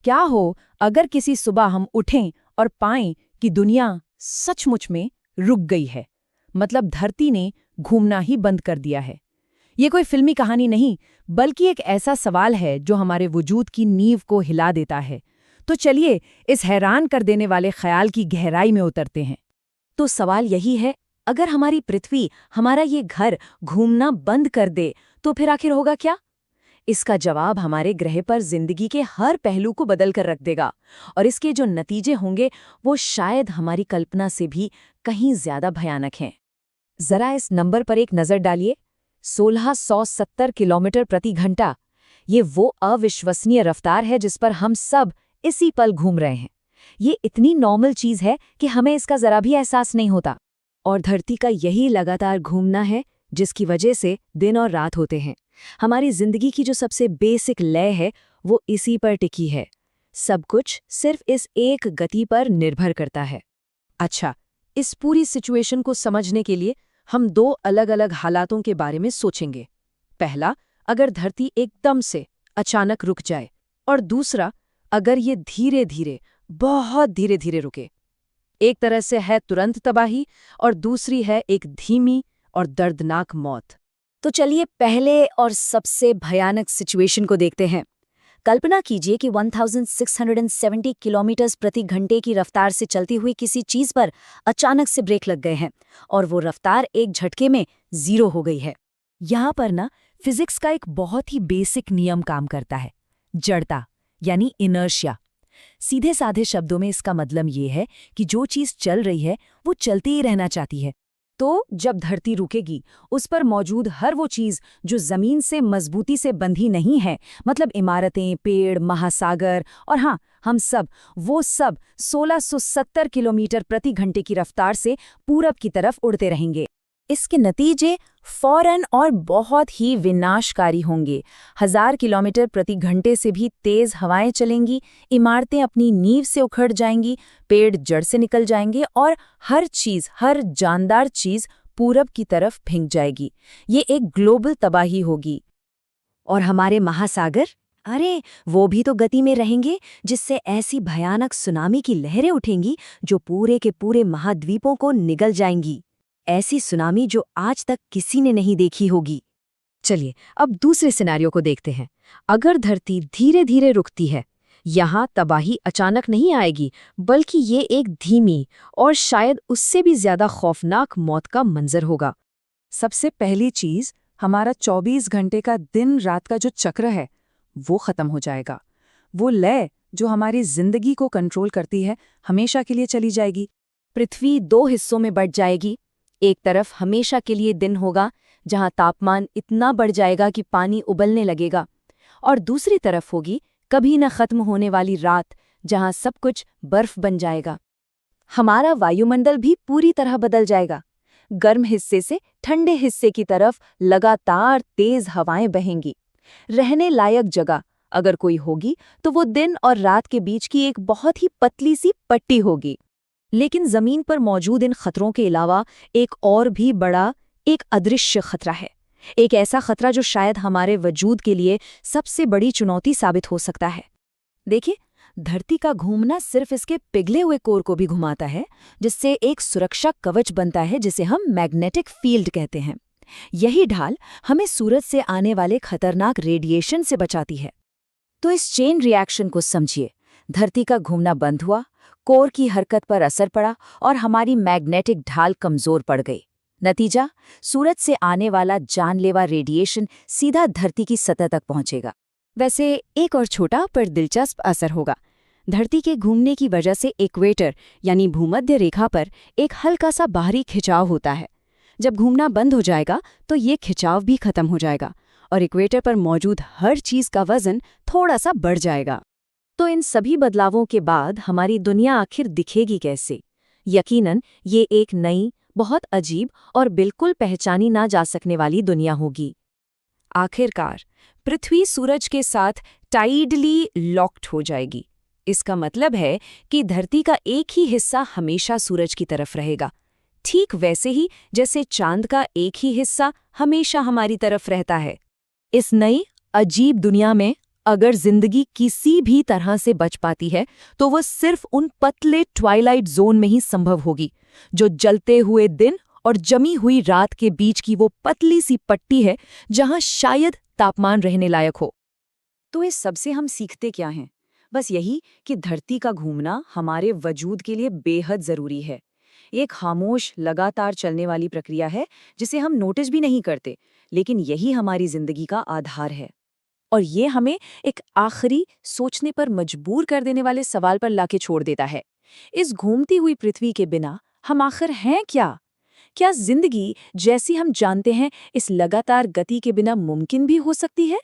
क्या हो अगर किसी सुबह हम उठें और पाएं कि दुनिया सचमुच में रुक गई है, मतलब धरती ने घूमना ही बंद कर दिया है। ये कोई फिल्मी कहानी नहीं, बल्कि एक ऐसा सवाल है जो हमारे वजूद की नींव को हिला देता है। तो चलिए इस हैरान कर देने वाले ख्याल की गहराई में उतरते हैं। तो सवाल यही है, अगर हमारी पृथ्वी, हमारा ये घर घूमना बंद कर दे तो फिर आखिर होगा क्या? इसका जवाब हमारे ग्रह पर जिंदगी के हर पहलू को बदल कर रख देगा, और इसके जो नतीजे होंगे वो शायद हमारी कल्पना से भी कहीं ज्यादा भयानक हैं। जरा इस नंबर पर एक नजर डालिए, 1670 किलोमीटर प्रति घंटा। ये वो अविश्वसनीय रफ्तार है जिस पर हम सब इसी पल घूम रहे हैं। ये इतनी नॉर्मल चीज है कि हमें इसका जरा भी एहसास नहीं होता। और धरती का यही लगातार घूमना है जिसकी वजह से दिन और रात होते हैं। हमारी जिंदगी की जो सबसे बेसिक लय है वो इसी पर टिकी है। सब कुछ सिर्फ इस एक गति पर निर्भर करता है। अच्छा, इस पूरी सिचुएशन को समझने के लिए हम दो अलग अलग हालातों के बारे में सोचेंगे। पहला, अगर धरती एकदम से अचानक रुक जाए, और दूसरा, अगर ये धीरे धीरे, बहुत धीरे धीरे रुके। एक तरह से है तुरंत तबाही और दूसरी है एक धीमी और दर्दनाक मौत। तो चलिए पहले और सबसे भयानक सिचुएशन को देखते हैं। कल्पना कीजिए कि 1670 किलोमीटर प्रति घंटे की रफ्तार से चलती हुई किसी चीज पर अचानक से ब्रेक लग गए हैं और वो रफ्तार एक झटके में 0 हो गई है। यहाँ पर ना फिजिक्स का एक बहुत ही बेसिक नियम काम करता है, जड़ता यानी इनर्शिया। सीधे साधे शब्दों में इसका मतलब ये है कि जो चीज चल रही है वो चलती ही रहना चाहती है। तो जब धरती रुकेगी, उस पर मौजूद हर वो चीज जो जमीन से मजबूती से बंधी नहीं है, मतलब इमारतें, पेड़, महासागर और हाँ, हम सब, वो सब 1670 किलोमीटर प्रति घंटे की रफ्तार से पूरब की तरफ उड़ते रहेंगे। इसके नतीजे फौरन और बहुत ही विनाशकारी होंगे। 1000 किलोमीटर प्रति घंटे से भी तेज हवाएं चलेंगी, इमारतें अपनी नींव से उखड़ जाएंगी, पेड़ जड़ से निकल जाएंगे और हर चीज, हर जानदार चीज पूरब की तरफ फेंक जाएगी। ये एक ग्लोबल तबाही होगी। और हमारे महासागर, अरे वो भी तो गति में रहेंगे, जिससे ऐसी भयानक सुनामी की लहरें उठेंगी जो पूरे के पूरे महाद्वीपों को निगल जाएंगी। ऐसी सुनामी जो आज तक किसी ने नहीं देखी होगी। चलिए अब दूसरे सिनेरियो को देखते हैं। अगर धरती धीरे धीरे रुकती है, यहाँ तबाही अचानक नहीं आएगी, बल्कि ये एक धीमी और शायद उससे भी ज्यादा खौफनाक मौत का मंजर होगा। सबसे पहली चीज, हमारा 24 घंटे का दिन रात का जो चक्र है वो खत्म हो जाएगा। वो लय जो हमारी जिंदगी को कंट्रोल करती है, हमेशा के लिए चली जाएगी। पृथ्वी 2 हिस्सों में बंट जाएगी। एक तरफ हमेशा के लिए दिन होगा, जहां तापमान इतना बढ़ जाएगा कि पानी उबलने लगेगा, और दूसरी तरफ होगी कभी न खत्म होने वाली रात, जहां सब कुछ बर्फ बन जाएगा। हमारा वायुमंडल भी पूरी तरह बदल जाएगा। गर्म हिस्से से ठंडे हिस्से की तरफ लगातार तेज हवाएं बहेंगी। रहने लायक जगह अगर कोई होगी तो वो दिन और रात के बीच की एक बहुत ही पतली सी पट्टी होगी। लेकिन जमीन पर मौजूद इन खतरों के अलावा एक और भी बड़ा, एक अदृश्य खतरा है। एक ऐसा खतरा जो शायद हमारे वजूद के लिए सबसे बड़ी चुनौती साबित हो सकता है। देखिए, धरती का घूमना सिर्फ इसके पिघले हुए कोर को भी घुमाता है, जिससे एक सुरक्षा कवच बनता है जिसे हम मैग्नेटिक फील्ड कहते हैं। यही ढाल हमें सूरज से आने वाले खतरनाक रेडिएशन से बचाती है। तो इस चेन रिएक्शन को समझिए। धरती का घूमना बंद हुआ, कोर की हरकत पर असर पड़ा और हमारी मैग्नेटिक ढाल कमजोर पड़ गई। नतीजा, सूरज से आने वाला जानलेवा रेडिएशन सीधा धरती की सतह तक पहुंचेगा। वैसे एक और छोटा पर दिलचस्प असर होगा। धरती के घूमने की वजह से इक्वेटर यानी भूमध्य रेखा पर एक हल्का सा बाहरी खिंचाव होता है। जब घूमना बंद हो जाएगा तो ये खिंचाव भी खत्म हो जाएगा और इक्वेटर पर मौजूद हर चीज का वजन थोड़ा सा बढ़ जाएगा। तो इन सभी बदलावों के बाद हमारी दुनिया आखिर दिखेगी कैसे? यकीनन ये एक नई, बहुत अजीब और बिल्कुल पहचानी ना जा सकने वाली दुनिया होगी। आखिरकार पृथ्वी सूरज के साथ टाइडली लॉक्ड हो जाएगी। इसका मतलब है कि धरती का एक ही हिस्सा हमेशा सूरज की तरफ रहेगा, ठीक वैसे ही जैसे चांद का एक ही हिस्सा हमेशा हमारी तरफ रहता है। इस नई अजीब दुनिया में अगर जिंदगी किसी भी तरह से बच पाती है तो वो सिर्फ उन पतले ट्वाइलाइट जोन में ही संभव होगी, जो जलते हुए दिन और जमी हुई रात के बीच की वो पतली सी पट्टी है जहां शायद तापमान रहने लायक हो। तो इस सब से हम सीखते क्या हैं? बस यही कि धरती का घूमना हमारे वजूद के लिए बेहद जरूरी है। एक खामोश, लगातार चलने वाली प्रक्रिया है जिसे हम नोटिस भी नहीं करते, लेकिन यही हमारी जिंदगी का आधार है। और ये हमें एक आखिरी, सोचने पर मजबूर कर देने वाले सवाल पर लाके छोड़ देता है। इस घूमती हुई पृथ्वी के बिना हम आखिर हैं क्या? क्या जिंदगी जैसी हम जानते हैं इस लगातार गति के बिना मुमकिन भी हो सकती है?